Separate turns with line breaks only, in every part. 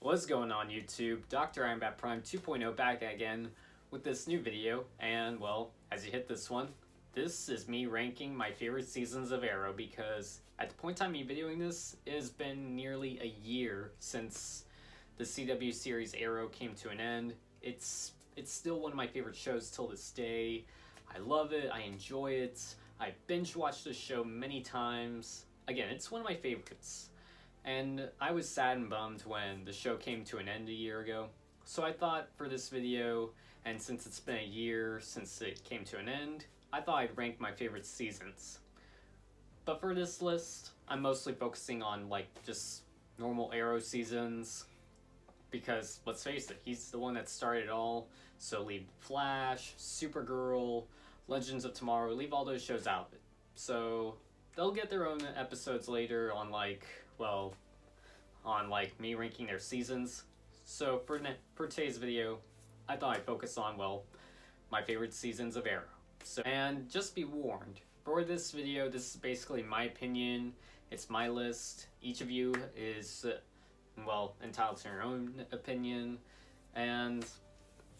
What's going on YouTube? Dr. Ironbat Prime 2.0 back again with this new video, and well, as you hit this one, this is me ranking my favorite seasons of Arrow because at the point in time me videoing this, it has been nearly a year since the CW series Arrow came to an end. It's still one of my favorite shows till this day. I love it, I enjoy it, I binge watched the show many times. Again, it's one of my favorites. And I was sad and bummed when the show came to an end a year ago. So I thought for this video, and since it's been a year since it came to an end, I thought I'd rank my favorite seasons. But for this list, I'm mostly focusing on just normal Arrow seasons. Because let's face it, he's the one that started it all. So leave Flash, Supergirl, Legends of Tomorrow, leave all those shows out of it. So they'll get their own episodes later on me ranking their seasons. So for today's video, I thought I'd focus on, my favorite seasons of Arrow. And just be warned, for this video, this is basically my opinion. It's my list. Each of you is, entitled to your own opinion. And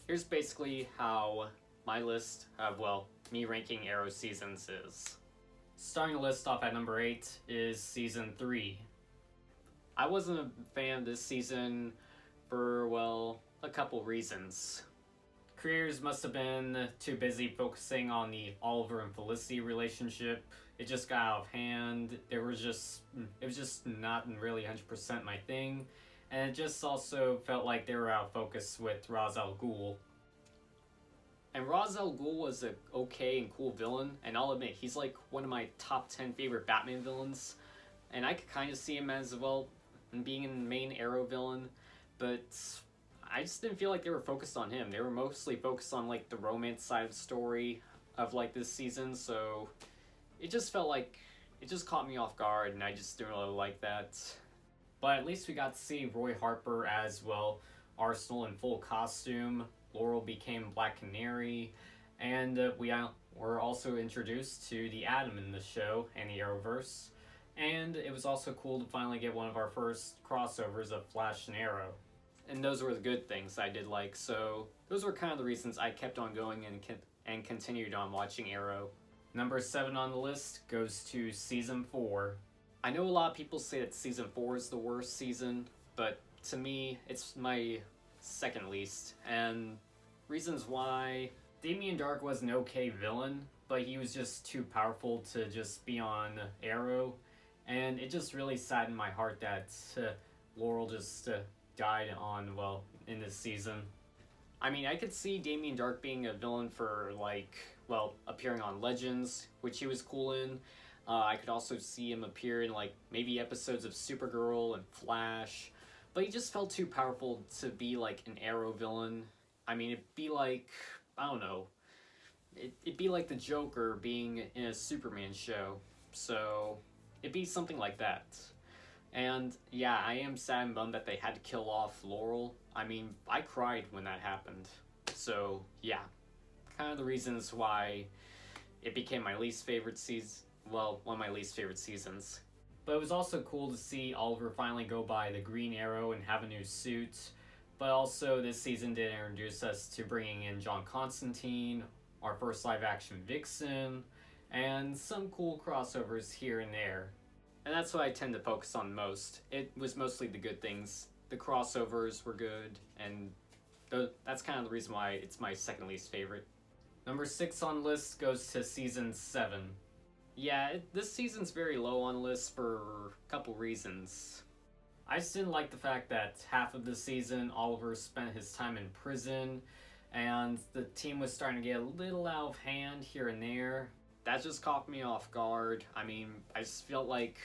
here's basically how my list of, me ranking Arrow seasons is. Starting the list off at number 8 is Season 3. I wasn't a fan of this season for, a couple reasons. Creators must have been too busy focusing on the Oliver and Felicity relationship. It just got out of hand. It was just not really 100% my thing. And it just also felt like they were out of focus with Ra's al Ghul. And Ra's al Ghul was an okay and cool villain, and I'll admit, he's one of my top 10 favorite Batman villains. And I could kind of see him as being a main Arrow villain, but I just didn't feel like they were focused on him. They were mostly focused on the romance side of the story of this season, so it just felt like it just caught me off guard, and I just didn't really like that. But at least we got to see Roy Harper as Arsenal in full costume. Laurel became Black Canary, and we were also introduced to the Atom in the show and the Arrowverse. And it was also cool to finally get one of our first crossovers of Flash and Arrow. And those were the good things I did like, so those were kind of the reasons I kept on going and continued on watching Arrow. Number 7 on the list goes to Season 4. I know a lot of people say that Season 4 is the worst season, but to me, it's my second least. And reasons why: Damien Darhk was an okay villain, but he was just too powerful to just be on Arrow. And it just really saddened my heart that Laurel just died in this season. I mean, I could see Damien Darhk being a villain for appearing on Legends, which he was cool in. I could also see him appear in maybe episodes of Supergirl and Flash, but he just felt too powerful to be an Arrow villain. I mean, it'd be I don't know, it'd be like the Joker being in a Superman show, so it'd be something like that. And yeah, I am sad and bummed that they had to kill off Laurel. I mean, I cried when that happened. So yeah, kind of the reasons why it became my least favorite season. One of my least favorite seasons. But it was also cool to see Oliver finally go by the Green Arrow and have a new suit. But also, this season did introduce us to bringing in John Constantine, our first live-action Vixen, and some cool crossovers here and there. And that's what I tend to focus on most. It was mostly the good things. The crossovers were good, and that's kind of the reason why it's my second least favorite. Number 6 on the list goes to Season 7. Yeah, this season's very low on the list for a couple reasons. I just didn't like the fact that half of the season Oliver spent his time in prison, and the team was starting to get a little out of hand here and there. That just caught me off guard. I mean, I just felt like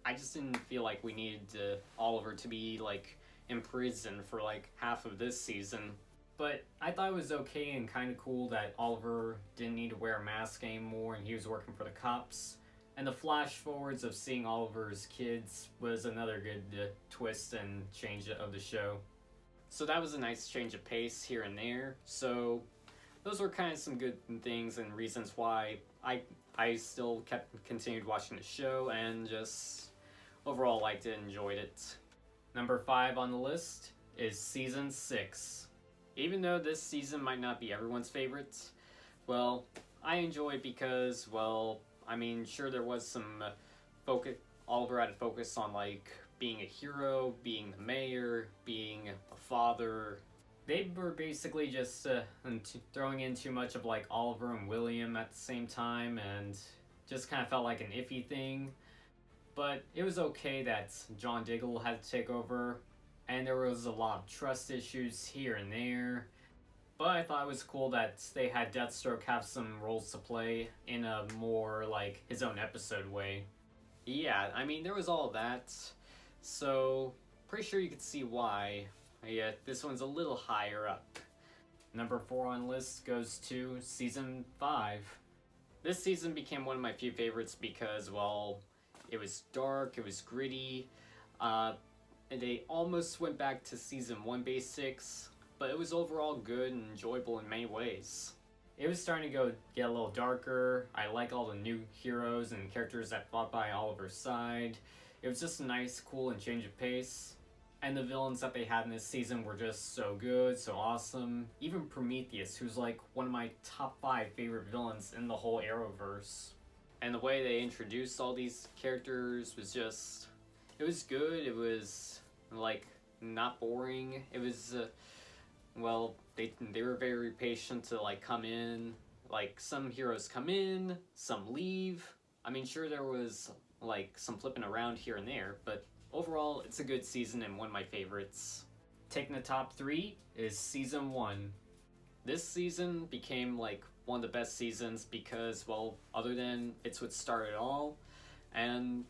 I just didn't feel like we needed Oliver to be in prison for half of this season. But I thought it was okay and kind of cool that Oliver didn't need to wear a mask anymore and he was working for the cops. And the flash forwards of seeing Oliver's kids was another good twist and change of the show. So that was a nice change of pace here and there. So those were kind of some good things and reasons why I still continued watching the show and just overall liked it, enjoyed it. Number 5 on the list is Season 6. Even though this season might not be everyone's favorite, well, I enjoy it because, well, I mean, sure there was some focus. Oliver had to focus on like being a hero, being the mayor, being a father. They were basically just throwing in too much of like Oliver and William at the same time, and just kind of felt like an iffy thing. But it was okay that John Diggle had to take over, and there was a lot of trust issues here and there. But I thought it was cool that they had Deathstroke have some roles to play in a more like his own episode way. Yeah, I mean, there was all that, so pretty sure you could see why. Yeah, this one's a little higher up. Number 4 on the list goes to Season 5. This season became one of my few favorites because, well, it was dark, it was gritty, and they almost went back to Season 1 basics, but it was overall good and enjoyable in many ways. It was starting to get a little darker. I like all the new heroes and characters that fought by Oliver's side. It was just a nice, cool, and change of pace. And the villains that they had in this season were just so good, so awesome. Even Prometheus, who's like one of my top 5 favorite villains in the whole Arrowverse. And the way they introduced all these characters was just... it was good. It was, like, not boring. It was... well, they were very patient to like come in. Like some heroes come in, some leave. I mean, sure there was like some flipping around here and there, but overall it's a good season and one of my favorites. Taking the top 3 is Season 1. This season became like one of the best seasons because, well, other than it's what started it all, and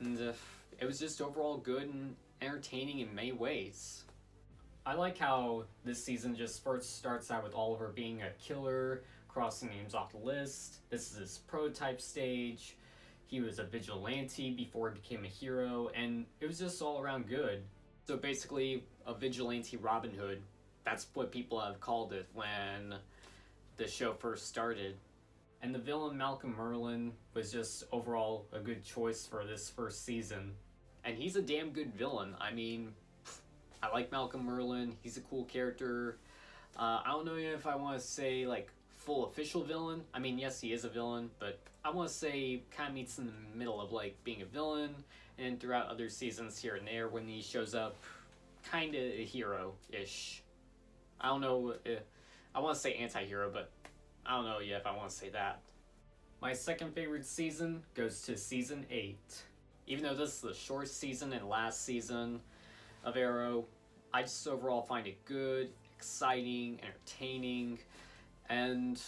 it was just overall good and entertaining in many ways. I like how this season just first starts out with Oliver being a killer, crossing names off the list. This is his prototype stage. He was a vigilante before he became a hero, and it was just all around good. So basically, a vigilante Robin Hood. That's what people have called it when the show first started. And the villain Malcolm Merlyn was just overall a good choice for this first season. And he's a damn good villain. I mean, I like Malcolm Merlyn. He's a cool character. I don't know if I want to say like full official villain. I mean, yes, he is a villain, but I want to say kind of meets in the middle of like being a villain, and throughout other seasons here and there when he shows up, kind of a hero-ish. I don't know. I want to say anti-hero, but I don't know yet if I want to say that. My second favorite season goes to Season 8. Even though this is the shortest season and last season of Arrow, I just overall find it good, exciting, entertaining, and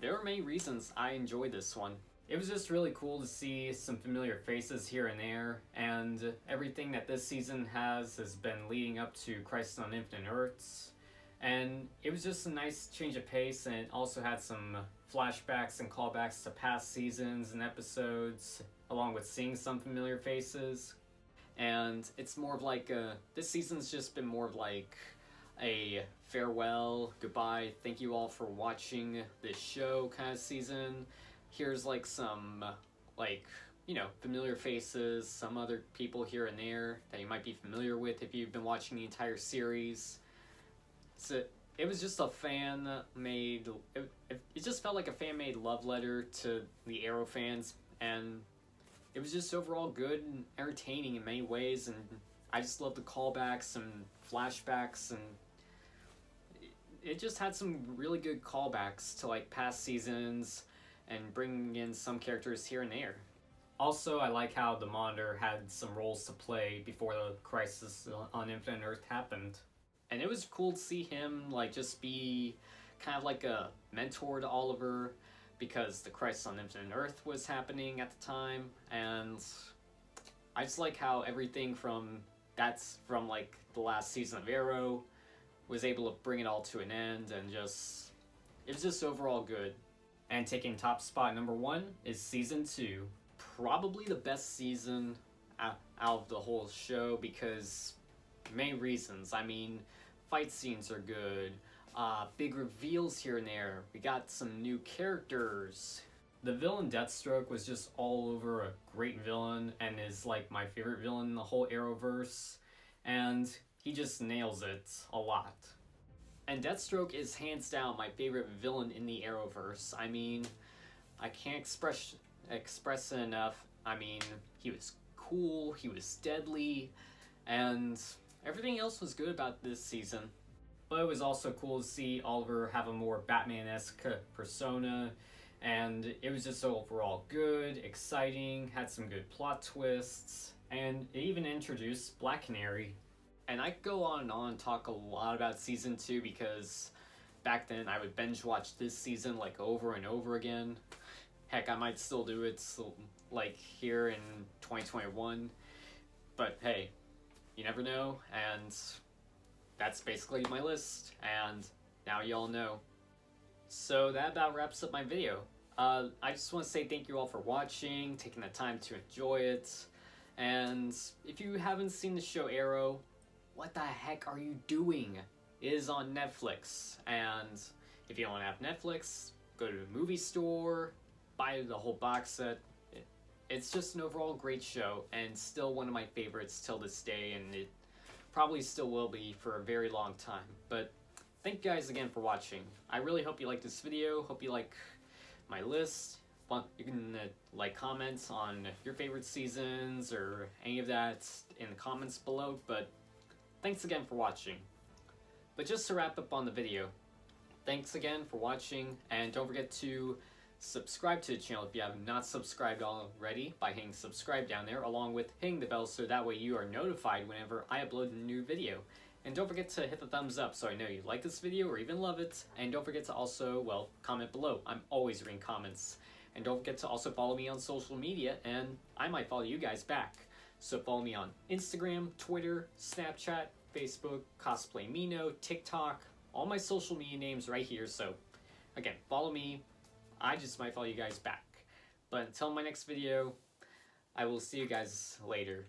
there are many reasons I enjoyed this one. It was just really cool to see some familiar faces here and there, and everything that this season has been leading up to Crisis on Infinite Earths, and it was just a nice change of pace, and it also had some flashbacks and callbacks to past seasons and episodes, along with seeing some familiar faces. And it's more of like this season's just been more of like a farewell, goodbye, thank you all for watching this show kind of season. Here's like some like, you know, familiar faces, some other people here and there that you might be familiar with if you've been watching the entire series. So it was just a fan-made, it just felt like a fan-made love letter to the Arrow fans, and it was just overall good and entertaining in many ways, and I just love the callbacks and flashbacks, and it just had some really good callbacks to like past seasons and bringing in some characters here and there. Also, I like how the Monitor had some roles to play before the Crisis on Infinite Earth happened. And it was cool to see him like just be kind of like a mentor to Oliver, because the Crisis on Infinite Earth was happening at the time, and I just like how everything from like the last season of Arrow was able to bring it all to an end, and just it was just overall good. And taking top spot number 1 is Season 2. Probably the best season out of the whole show because many reasons. I mean, fight scenes are good. Big reveals here and there. We got some new characters. The villain Deathstroke was just all over a great villain and is like my favorite villain in the whole Arrowverse. and he just nails it a lot. And Deathstroke is hands down my favorite villain in the Arrowverse. I mean, I can't express it enough. I mean, he was cool, he was deadly, and everything else was good about this season. But it was also cool to see Oliver have a more Batman-esque persona, and it was just overall good, exciting, had some good plot twists, and it even introduced Black Canary. And I could go on and on and talk a lot about season 2 because back then I would binge watch this season like over and over again. Heck, I might still do it like here in 2021. But hey, you never know, and that's basically my list, and now y'all know. So that about wraps up my video. I just want to say thank you all for watching, taking the time to enjoy it, and if you haven't seen the show Arrow, what the heck are you doing? It is on Netflix, and if you don't have Netflix, go to the movie store, buy the whole box set. It's just an overall great show, and still one of my favorites till this day, and it probably still will be for a very long time. But thank you guys again for watching. I really hope you liked this video, hope you like my list. You can like comments on your favorite seasons or any of that in the comments below, but thanks again for watching. But just to wrap up on the video, thanks again for watching, and don't forget to subscribe to the channel if you have not subscribed already by hitting subscribe down there, along with hitting the bell so that way you are notified whenever I upload a new video. And don't forget to hit the thumbs up so I know you like this video or even love it. And don't forget to also, well, comment below. I'm always reading comments. And don't forget to also follow me on social media, and I might follow you guys back. So follow me on Instagram, Twitter, Snapchat, Facebook, Cosplay Mino, TikTok, all my social media names right here. So again, follow me. I just might follow you guys back. But until my next video, I will see you guys later.